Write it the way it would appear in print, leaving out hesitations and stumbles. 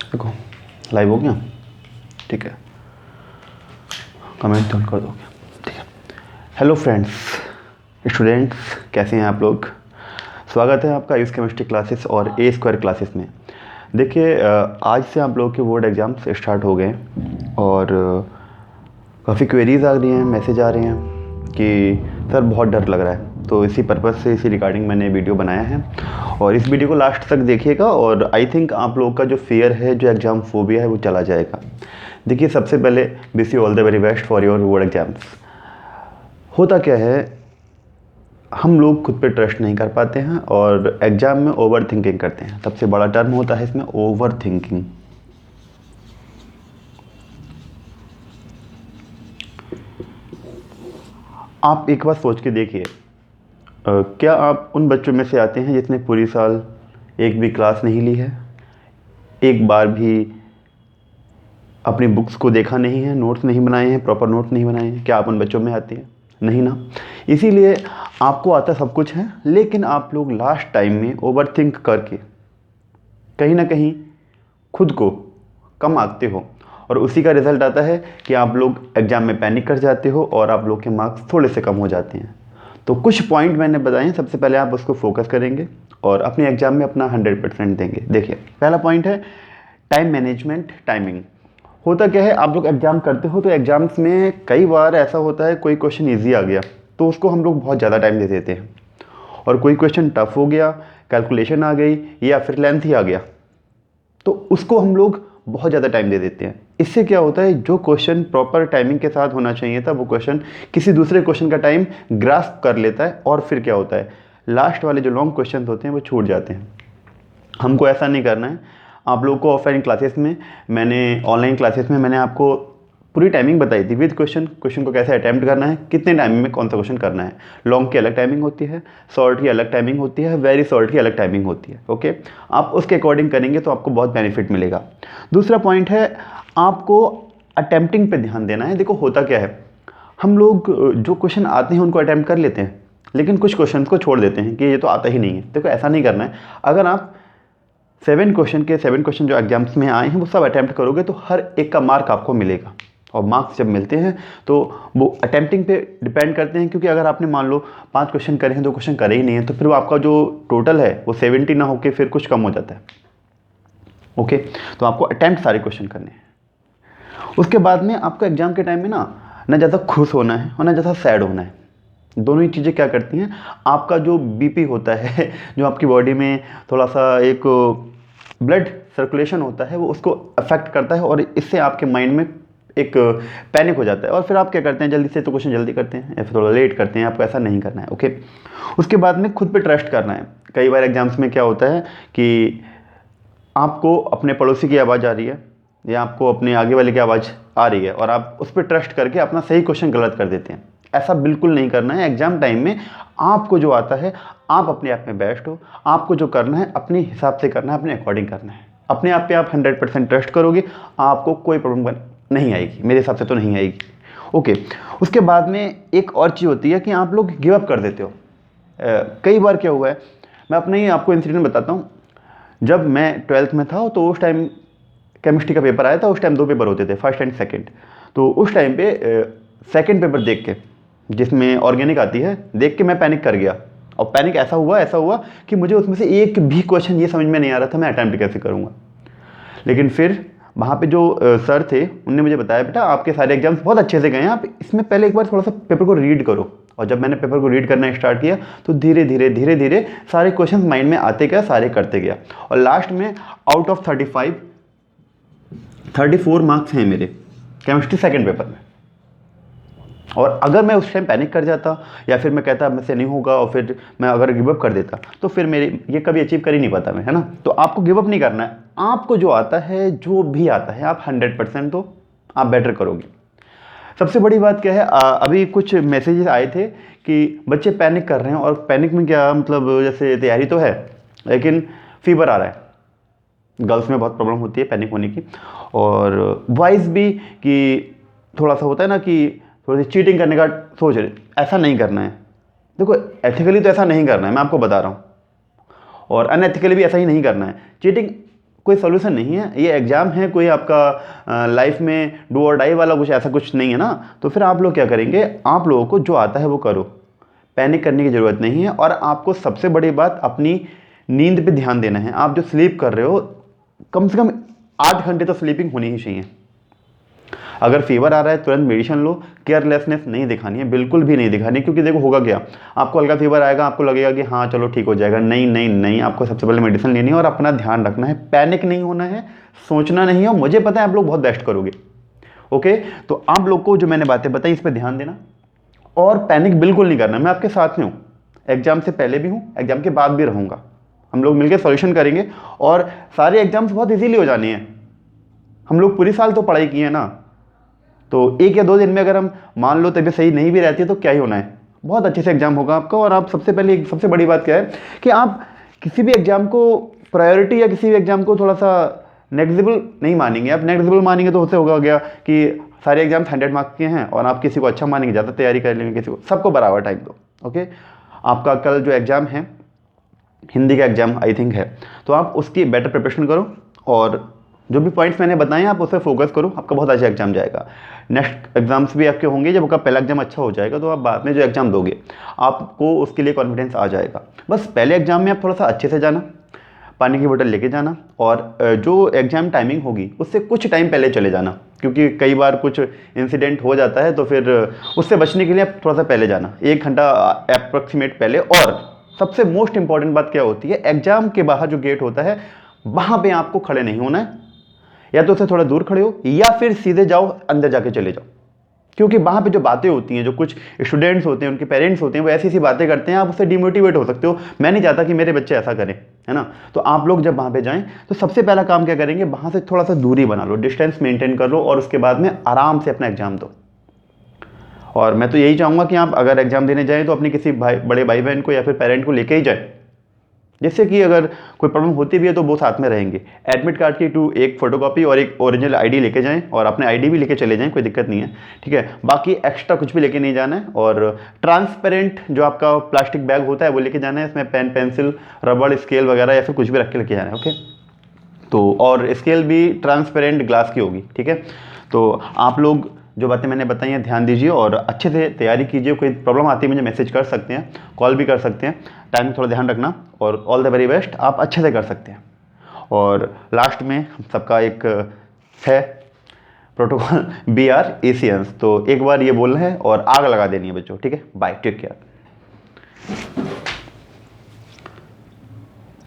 देखो लाइव हो गया, ठीक है, कमेंट कर दोगे, ठीक है। हेलो फ्रेंड्स, स्टूडेंट्स, कैसे हैं आप लोग? स्वागत है आपका इस केमिस्ट्री क्लासेस और ए स्क्वायर क्लासेस में। देखिए आज से आप लोगों के बोर्ड एग्ज़ाम्स स्टार्ट हो गए और काफ़ी क्वेरीज आ रही हैं, मैसेज आ रहे हैं कि सर बहुत डर लग रहा है। तो इसी पर्पज़ से इसी रिगार्डिंग मैंने वीडियो बनाया है और इस वीडियो को लास्ट तक देखिएगा और आई थिंक आप लोगों का जो फियर है, जो एग्ज़ाम फोबिया है, वो चला जाएगा। देखिए सबसे पहले wish you all the very best for your board exams. होता क्या है, हम लोग खुद पे ट्रस्ट नहीं कर पाते हैं और एग्ज़ाम में ओवर थिंकिंग करते हैं। सबसे बड़ा टर्म होता है इसमें ओवर थिंकिंग। आप एक बार सोच के देखिए, क्या आप उन बच्चों में से आते हैं जिसने पूरी साल एक भी क्लास नहीं ली है, एक बार भी अपनी बुक्स को देखा नहीं है, नोट्स नहीं बनाए हैं, प्रॉपर नोट्स नहीं बनाए हैं? क्या आप उन बच्चों में आते हैं? नहीं ना। इसीलिए आपको आता सब कुछ है, लेकिन आप लोग लास्ट टाइम में ओवर थिंक करके कहीं ना कहीं खुद को कम आंकते हो और उसी का रिजल्ट आता है कि आप लोग एग्ज़ाम में पैनिक कर जाते हो और आप लोग के मार्क्स थोड़े से कम हो जाते हैं। तो कुछ पॉइंट मैंने बताए हैं, सबसे पहले आप उसको फोकस करेंगे और अपने एग्ज़ाम में अपना 100% देंगे। देखिए पहला पॉइंट है टाइम मैनेजमेंट, टाइमिंग। होता क्या है, आप लोग एग्ज़ाम करते हो तो एग्ज़ाम्स में कई बार ऐसा होता है कोई क्वेश्चन ईजी आ गया तो उसको हम लोग बहुत ज़्यादा टाइम दे देते हैं, और कोई क्वेश्चन टफ हो गया, कैलकुलेशन आ गई या फिर लेंथ ही आ गया तो उसको हम लोग बहुत ज़्यादा टाइम दे देते हैं। इससे क्या होता है, जो क्वेश्चन प्रॉपर टाइमिंग के साथ होना चाहिए था वो क्वेश्चन किसी दूसरे क्वेश्चन का टाइम ग्रास्प कर लेता है और फिर क्या होता है, लास्ट वाले जो लॉन्ग क्वेश्चन होते हैं वो छूट जाते हैं। हमको ऐसा नहीं करना है। आप लोगों को ऑफलाइन क्लासेस में ऑनलाइन क्लासेस में मैंने आपको पूरी टाइमिंग बताई थी विद क्वेश्चन को कैसे अटैम्प्ट करना है, कितने टाइमिंग में कौन सा क्वेश्चन करना है। लॉन्ग की अलग टाइमिंग होती है, शॉर्ट की अलग टाइमिंग होती है, वेरी शॉर्ट की अलग टाइमिंग होती है। ओके, आप उसके अकॉर्डिंग करेंगे तो आपको बहुत बेनिफिट मिलेगा। दूसरा पॉइंट है आपको अटैम्प्टिंग पे ध्यान देना है। देखो होता क्या है, हम लोग जो क्वेश्चन आते हैं उनको अटैम्प्ट कर लेते हैं, लेकिन कुछ क्वेश्चन को छोड़ देते हैं कि ये तो आता ही नहीं है। देखो ऐसा नहीं करना है। अगर आप 7 क्वेश्चन जो एग्जाम्स में आए हैं वो सब अटैम्प्ट करोगे तो हर एक का मार्क आपको मिलेगा। और मार्क्स जब मिलते हैं तो वो अटैम्प्टिंग पे डिपेंड करते हैं, क्योंकि अगर आपने मान लो 5 क्वेश्चन करे हैं, 2 क्वेश्चन करे ही नहीं है, तो फिर वो आपका जो टोटल है वो 70 ना होकर फिर कुछ कम हो जाता है। ओके, तो आपको अटैम्प्ट सारे क्वेश्चन करने हैं। उसके बाद में आपको एग्जाम के टाइम में ना ज़्यादा खुश होना है और ना ज़्यादा सैड होना है। दोनों ही चीज़ें क्या करती हैं, आपका जो बीपी होता है, जो आपकी बॉडी में थोड़ा सा एक ब्लड सर्कुलेशन होता है, वो उसको अफेक्ट करता है और इससे आपके माइंड में एक पैनिक हो जाता है और फिर आप क्या करते हैं, जल्दी से तो क्वेश्चन जल्दी करते हैं या फिर थोड़ा लेट करते हैं। आपको ऐसा नहीं करना है। ओके, उसके बाद में खुद पे ट्रस्ट करना है। कई बार एग्जाम्स में क्या होता है कि आपको अपने पड़ोसी की आवाज़ आ रही है या आपको अपने आगे वाले की आवाज़ आ रही है और आप उस पर ट्रस्ट करके अपना सही क्वेश्चन गलत कर देते हैं। ऐसा बिल्कुल नहीं करना है। एग्जाम टाइम में आपको जो आता है आप अपने आप में बेस्ट हो, आपको जो करना है अपने हिसाब से करना है, अपने अकॉर्डिंग करना है। अपने आप पे आप 100% ट्रस्ट करोगे, आपको कोई प्रॉब्लम नहीं आएगी, मेरे हिसाब से तो नहीं आएगी। ओके, उसके बाद में एक और चीज़ होती है कि आप लोग गिव अप कर देते हो। कई बार क्या हुआ है, मैं अपने ही आपको इंसिडेंट बताता हूँ। जब मैं 12th में था तो उस टाइम केमिस्ट्री का पेपर आया था। उस टाइम 2 पेपर होते थे, फर्स्ट एंड सेकंड। तो उस टाइम पे सेकंड पेपर देख के, जिसमें ऑर्गेनिक आती है, देख के मैं पैनिक कर गया। और पैनिक ऐसा हुआ कि मुझे उसमें से एक भी क्वेश्चन ये समझ में नहीं आ रहा था मैं अटैम्प्ट कैसे करूँगा। लेकिन फिर वहाँ पे जो सर थे उनने मुझे बताया, बेटा आपके सारे एग्जाम्स बहुत अच्छे से गए हैं, आप इसमें पहले एक बार थोड़ा सा पेपर को रीड करो। और जब मैंने पेपर को रीड करना स्टार्ट किया तो धीरे धीरे सारे क्वेश्चन माइंड में आते गया, सारे करते गया। और लास्ट में आउट ऑफ 34 मार्क्स हैं मेरे केमिस्ट्री सेकंड पेपर में। और अगर मैं उस टाइम पैनिक कर जाता या फिर मैं कहता मुझसे नहीं होगा और फिर मैं अगर गिव अप कर देता तो फिर मेरे ये कभी अचीव कर ही नहीं पाता मैं, है ना। तो आपको गिव अप नहीं करना है। आपको जो आता है, जो भी आता है, आप 100% दो, आप बेटर करोगे। सबसे बड़ी बात क्या है, अभी कुछ मैसेजेस आए थे कि बच्चे पैनिक कर रहे हैं, और पैनिक में क्या मतलब, जैसे तैयारी तो है लेकिन फीवर आ रहा है। गर्ल्स में बहुत प्रॉब्लम होती है पैनिक होने की, और बॉयज़ भी कि थोड़ा सा होता है ना कि थोड़ी सी चीटिंग करने का सोच रहे। ऐसा नहीं करना है। देखो एथिकली तो ऐसा नहीं करना है, मैं आपको बता रहा हूँ, और अनएथिकली भी ऐसा ही नहीं करना है। चीटिंग कोई सोल्यूशन नहीं है। ये एग्ज़ाम है, कोई आपका लाइफ में डू और डाई वाला कुछ ऐसा कुछ नहीं है ना। तो फिर आप लोग क्या करेंगे, आप लोगों को जो आता है वो करो, पैनिक करने की ज़रूरत नहीं है। और आपको सबसे बड़ी बात अपनी नींद पे ध्यान देना है। आप जो स्लीप कर रहे हो कम से कम 8 घंटे तो स्लीपिंग होनी ही चाहिए। अगर फीवर आ रहा है तुरंत मेडिसिन लो, केयरलेसनेस नहीं दिखानी है, बिल्कुल भी नहीं दिखानी। क्योंकि देखो होगा क्या, आपको हल्का फीवर आएगा, आपको लगेगा कि हाँ चलो ठीक हो जाएगा। नहीं नहीं नहीं, आपको सबसे पहले मेडिसिन लेनी है और अपना ध्यान रखना है, पैनिक नहीं होना है, सोचना नहीं है। और मुझे पता है आप लोग बहुत बेस्ट करोगे। ओके, तो आप लोग को जो मैंने बातें बताई इस पर ध्यान देना और पैनिक बिल्कुल नहीं करना। मैं आपके साथ में हूँ, एग्जाम से पहले भी हूँ, एग्जाम के बाद भी रहूँगा। हम लोग मिलकर सॉल्यूशन करेंगे और सारे एग्जाम्स बहुत इजीली हो जाने हैं। हम लोग पूरी साल तो पढ़ाई की है ना, तो 1 या 2 दिन में अगर हम मान लो तबीयत सही नहीं भी रहती है तो क्या ही होना है, बहुत अच्छे से एग्जाम होगा आपका। और आप सबसे पहले सबसे बड़ी बात क्या है कि आप किसी भी एग्जाम को प्रायोरिटी या किसी भी एग्जाम को थोड़ा सा नेग्लिजिबल नहीं मानेंगे। आप नेग्लिजिबल मानेंगे तो उससे होगा गया कि सारे एग्जाम्स 100 मार्क्स के हैं और आप किसी को अच्छा मानेंगे, ज़्यादा तैयारी कर लेंगे, किसी को, सबको बराबर टाइम दो। ओके, आपका कल जो एग्ज़ाम है हिंदी का एग्ज़ाम आई थिंक है, तो आप उसकी बेटर प्रिपरेशन करो और जो भी पॉइंट्स मैंने बताए हैं आप उस पर फोकस करो, आपका बहुत अच्छा एग्जाम जाएगा। नेक्स्ट एग्जाम्स भी आपके होंगे, जब आपका पहला एग्जाम अच्छा हो जाएगा तो आप बाद में जो एग्जाम दोगे आपको उसके लिए कॉन्फिडेंस आ जाएगा। बस पहले एग्जाम में आप थोड़ा सा अच्छे से जाना, पानी की बोतल लेके जाना और जो एग्ज़ाम टाइमिंग होगी उससे कुछ टाइम पहले चले जाना, क्योंकि कई बार कुछ इंसिडेंट हो जाता है। तो फिर उससे बचने के लिए आप थोड़ा सा पहले जाना, 1 घंटा अप्रॉक्सीमेट पहले। और सबसे मोस्ट इंपॉर्टेंट बात क्या होती है, एग्जाम के बाहर जो गेट होता है वहाँ पे आपको खड़े नहीं होना है, या तो उससे थोड़ा दूर खड़े हो या फिर सीधे जाओ अंदर जाके चले जाओ। क्योंकि वहाँ पे जो बातें होती हैं, जो कुछ स्टूडेंट्स होते हैं, उनके पेरेंट्स होते हैं, वो ऐसी ऐसी बातें करते हैं, आप उससे डिमोटिवेट हो सकते हो। मैं नहीं चाहता कि मेरे बच्चे ऐसा करें, है ना। तो आप लोग जब वहाँ पे जाएं तो सबसे पहला काम क्या करेंगे, वहाँ से थोड़ा सा दूरी बना लो, डिस्टेंस मेंटेन कर लो और उसके बाद में आराम से अपना एग्जाम दो। और मैं तो यही चाहूँगा कि आप अगर एग्जाम देने जाएँ तो अपने किसी बड़े भाई बहन को या फिर पेरेंट को लेके ही जाए, जिससे कि अगर कोई प्रॉब्लम होती भी है तो वो साथ में रहेंगे। एडमिट कार्ड की एक फोटोकॉपी और एक ओरिजिनल आईडी लेके जाएं और अपने आईडी भी लेके चले जाएं, कोई दिक्कत नहीं है, ठीक है। बाकी एक्स्ट्रा कुछ भी लेके नहीं जाना है। और ट्रांसपेरेंट जो आपका प्लास्टिक बैग होता है वो लेके जाना है, इसमें पेन पेंसिल रबड़ स्केल वगैरह या फिर कुछ भी रख के लेके जाना है। ओके, तो और स्केल भी ट्रांसपेरेंट ग्लास की होगी, ठीक है। तो आप लोग जो बातें मैंने बताई हैं ध्यान दीजिए और अच्छे से तैयारी कीजिए। कोई प्रॉब्लम आती है मुझे मैसेज कर सकते हैं, कॉल भी कर सकते हैं। टाइम थोड़ा ध्यान रखना और ऑल द वेरी बेस्ट, आप अच्छे से कर सकते हैं। और लास्ट में सबका एक है प्रोटोकॉल BR ACNS, तो एक बार ये बोलना है और आग लगा देनी है बच्चों, ठीक है। Bye, take care.